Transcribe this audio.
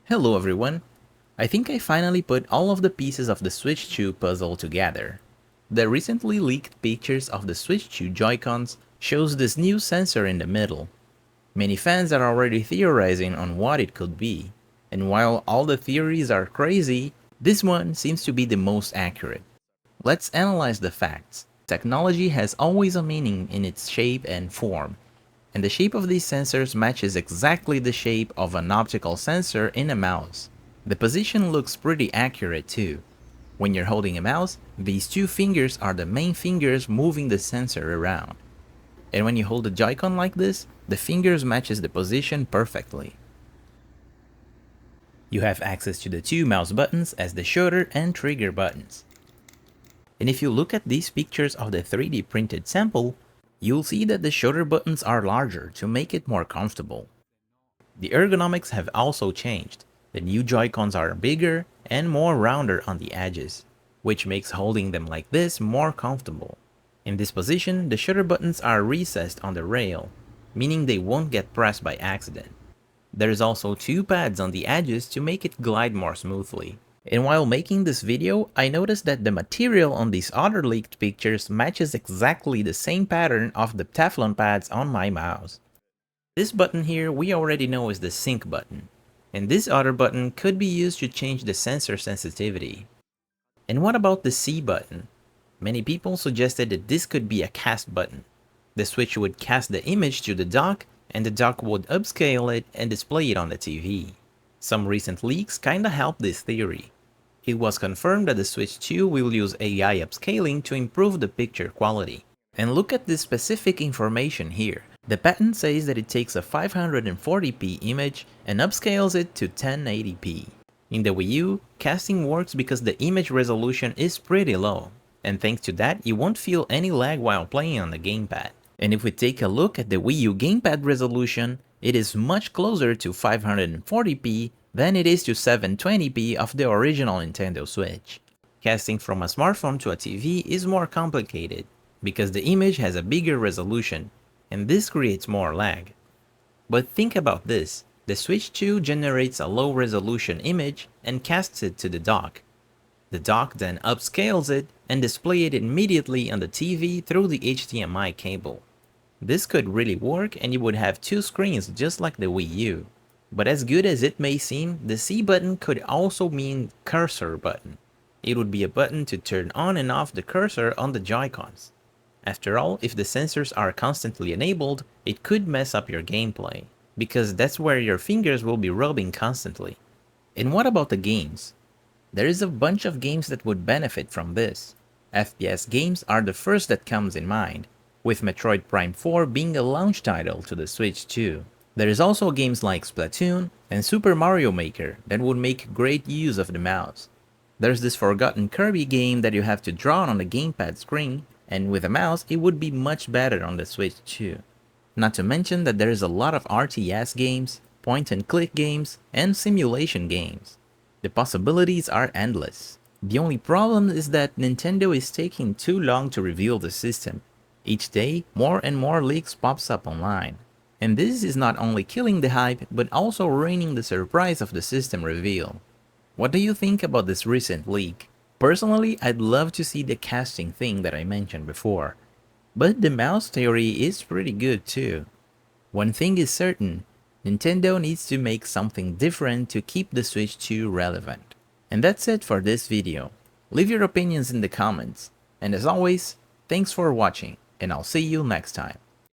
Hello everyone! I think I finally put all of the pieces of the Switch 2 puzzle together. The recently leaked pictures of the Switch 2 Joy-Cons shows this new sensor in the middle. Many fans are already theorizing on what it could be, and while all the theories are crazy, this one seems to be the most accurate. Let's analyze the facts. Technology has always a meaning in its shape and form, and the shape of these sensors matches exactly the shape of an optical sensor in a mouse. The position looks pretty accurate too. When you're holding a mouse, these two fingers are the main fingers moving the sensor around. And when you hold a Joy-Con like this, the fingers matches the position perfectly. You have access to the two mouse buttons as the shoulder and trigger buttons. And if you look at these pictures of the 3D printed sample, you'll see that the shoulder buttons are larger to make it more comfortable. The ergonomics have also changed. The new Joy-Cons are bigger and more rounder on the edges, which makes holding them like this more comfortable. In this position, the shoulder buttons are recessed on the rail, meaning they won't get pressed by accident. There's also two pads on the edges to make it glide more smoothly. And while making this video, I noticed that the material on these other leaked pictures matches exactly the same pattern of the Teflon pads on my mouse. This button here we already know is the sync button, and this other button could be used to change the sensor sensitivity. And what about the C button? Many people suggested that this could be a cast button. The switch would cast the image to the dock, and the dock would upscale it and display it on the TV. Some recent leaks kinda help this theory. It was confirmed that the Switch 2 will use AI upscaling to improve the picture quality. And look at this specific information here. The patent says that it takes a 540p image and upscales it to 1080p. In the Wii U, casting works because the image resolution is pretty low, and thanks to that you won't feel any lag while playing on the gamepad. And if we take a look at the Wii U gamepad resolution, it is much closer to 540p than it is to 720p of the original Nintendo Switch. Casting from a smartphone to a TV is more complicated, because the image has a bigger resolution, and this creates more lag. But think about this, the Switch 2 generates a low resolution image and casts it to the dock. The dock then upscales it and displays it immediately on the TV through the HDMI cable. This could really work and you would have two screens just like the Wii U. But as good as it may seem, the C button could also mean cursor button. It would be a button to turn on and off the cursor on the Joy-Cons. After all, if the sensors are constantly enabled, it could mess up your gameplay, because that's where your fingers will be rubbing constantly. And what about the games? There is a bunch of games that would benefit from this. FPS games are the first that comes in mind, with Metroid Prime 4 being a launch title to the Switch 2. There is also games like Splatoon and Super Mario Maker that would make great use of the mouse. There's this forgotten Kirby game that you have to draw on the gamepad screen, and with a mouse it would be much better on the Switch 2. Not to mention that there is a lot of RTS games, point-and-click games, and simulation games. The possibilities are endless. The only problem is that Nintendo is taking too long to reveal the system. Each day, more and more leaks pops up online. And this is not only killing the hype, but also ruining the surprise of the system reveal. What do you think about this recent leak? Personally, I'd love to see the casting thing that I mentioned before. But the mouse theory is pretty good too. One thing is certain, Nintendo needs to make something different to keep the Switch 2 relevant. And that's it for this video. Leave your opinions in the comments. And as always, thanks for watching, and I'll see you next time.